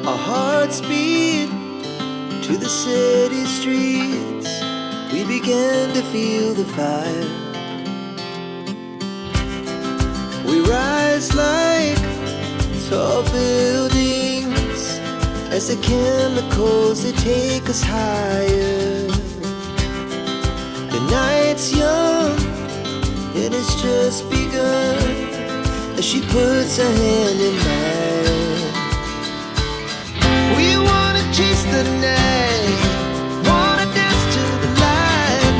Our hearts beat to the city streets. We began to feel the fire. We rise like tall buildings as the chemicals, they take us higher. The night's young, it has just begun as she puts her hand in mine. We wanna chase the night, wanna dance to the light,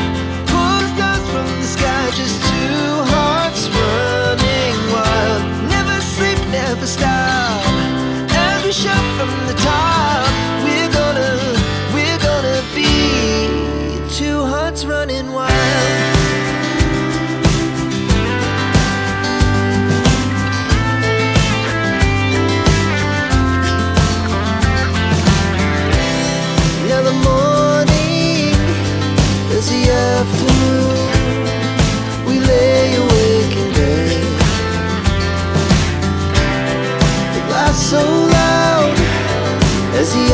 pull the stars from the sky, just two hearts running wild. Never sleep, never stop, as we shout from the top. We're gonna be two hearts running wild. Now the morning is the afternoon. We lay awake in bed. The laughs so loud as the